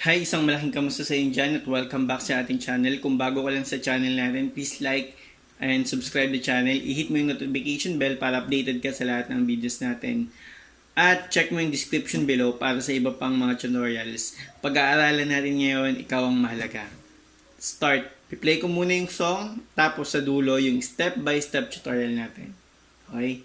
Hi, isang malaking kamusta sa inyo dyan at welcome back sa ating channel. Kung bago ka lang sa channel natin, please like and subscribe the channel. I-hit mo yung notification bell para updated ka sa lahat ng videos natin. At check mo yung description below para sa iba pang mga tutorials. Pag-aaralan natin ngayon, Ikaw ang Mahalaga. Start. I-play ko muna yung song, tapos sa dulo yung step-by-step tutorial natin. Okay?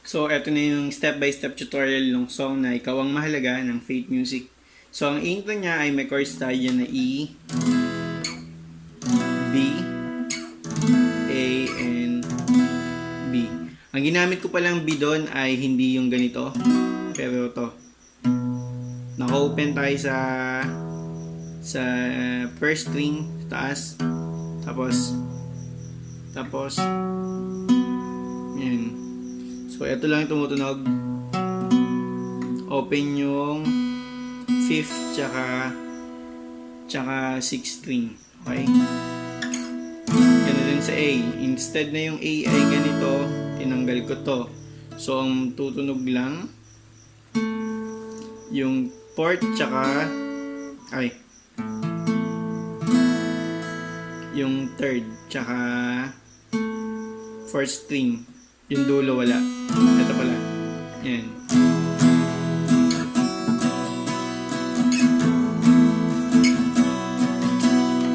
So, eto na yung step-by-step tutorial ng song na Ikaw ang Mahalaga ng Faith Music. So, ang intro niya ay may chords tayo dyan na E, B, A, and B. Ang ginamit ko palang B doon ay hindi yung ganito, pero to. Naka-open tayo sa first string, taas, tapos, yan. So, ito lang yung tumutunog. Open yung 5th tsaka tsaka 6 string. Okay? Ganun din sa A. Instead na yung A ay ganito, tinanggal ko to. So, ang tutunog lang yung fourth tsaka yung third tsaka fourth string. Yung dulo wala. Ito pala. Yan.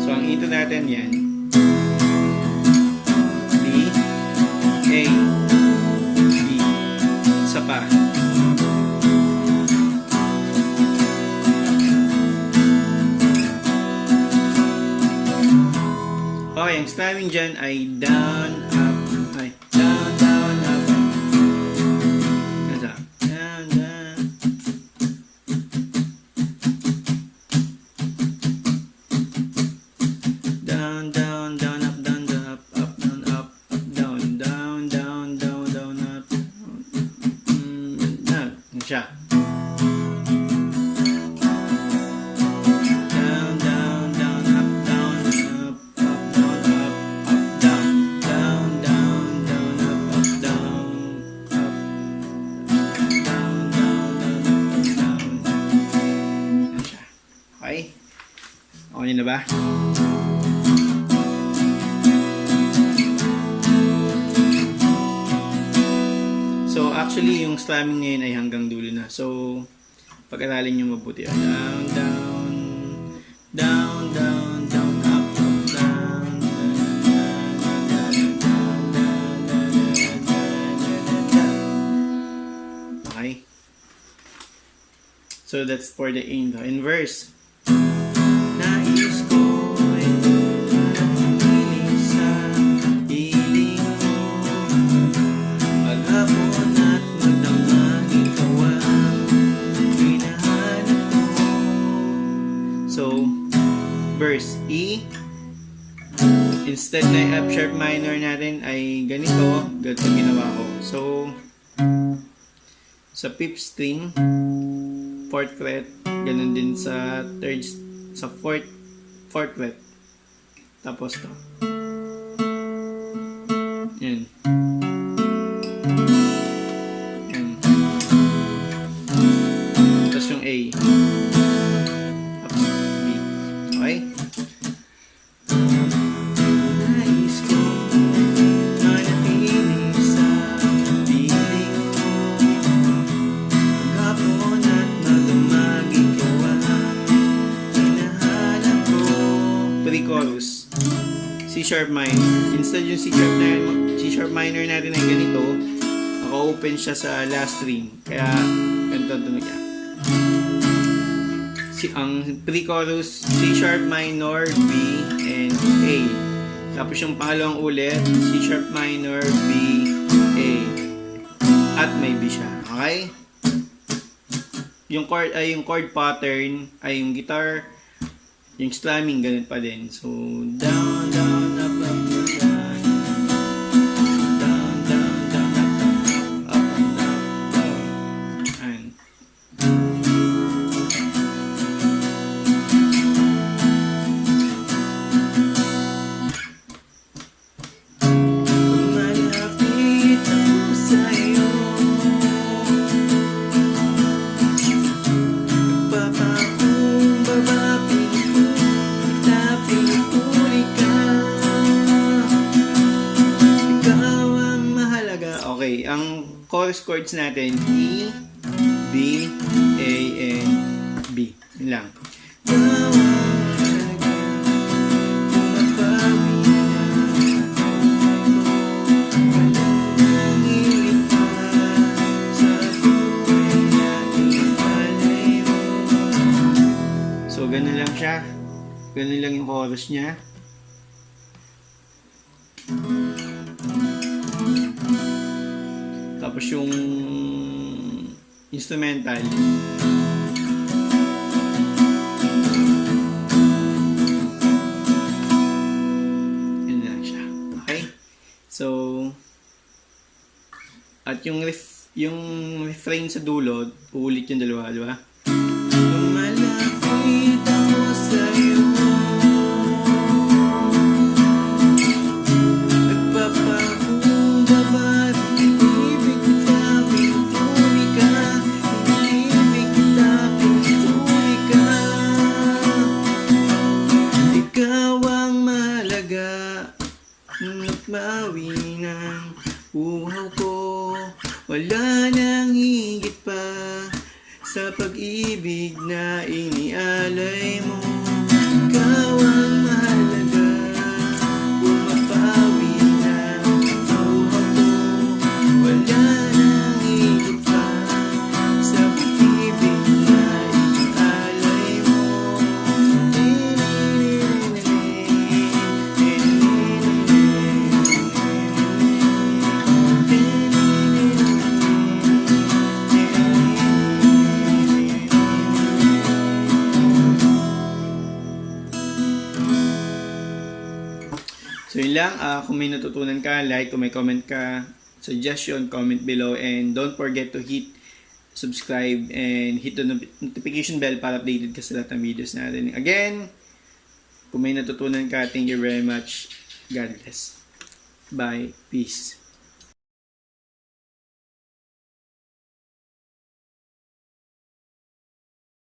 So, ang ito natin yan. B, A, B. Isa pa. Okay, ang strumming dyan ay down, up, down, down, up, up. Nasa? Down, down. Down, down, down, up, down, up, up, down, up, down, down, down, down, down, up. Ano siya? Okay na ba? So, actually, yung strumming ngayon ay hanggang dulo na. So, pag-aralin nyo mabuti. Down, down, down, down, down, up, up, down, okay? So, that's for the in verse. Nais ko ay manatili sa piling mo, maghapon at magdamag, ikaw ang hinahanap ko. So, verse E, instead na F sharp minor natin ay ganito, ganito ginawa ko. So, sa fifth string, fourth fret, ganun din sa third string, sa fourth fret, tapos to yan, tapos yung A, tapos B. Okay? Nais ko manatili sa piling mo, maghapon at magdamag, ikaw pre-chorus, C sharp minor. Instead yung C sharp minor natin ay ganito, naka-open siya sa last string. Kaya, ganito tunog niya. Ang pre-chorus, C sharp minor, B, and A. Tapos yung pangalawang ulit, C sharp minor, B, A. At may B siya. Okay? Yung chord pattern ay yung guitar, yung strumming, ganun pa din. So, down, down, up, up, down. Down, down, down, up, up, down. Ayan. Malapit ako sa'yo, nagpapakumbaba, okay, ang chorus chords natin, E, B, A, and B. Yun lang. So, ganun lang siya. Ganun lang yung chorus niya. Tapos yung instrumental, yun lang siya. Okay? So, at yung refrain sa dulo, uulit yung dalawa, di ba? Malapit ako sa'yo, Wala nang higit pa sa pag-ibig na inialay mo. Ikaw ang mahalaga, bumabawi na ikaw ako. Wala nang higit pa sa pag-ibig na inialay mo. So yun lang, kung may natutunan ka, like, kung may comment ka, suggestion, comment below, and don't forget to hit subscribe and hit the notification bell para updated ka sa lahat ng videos natin. Again, kung may natutunan ka, thank you very much. God bless. Bye. Peace.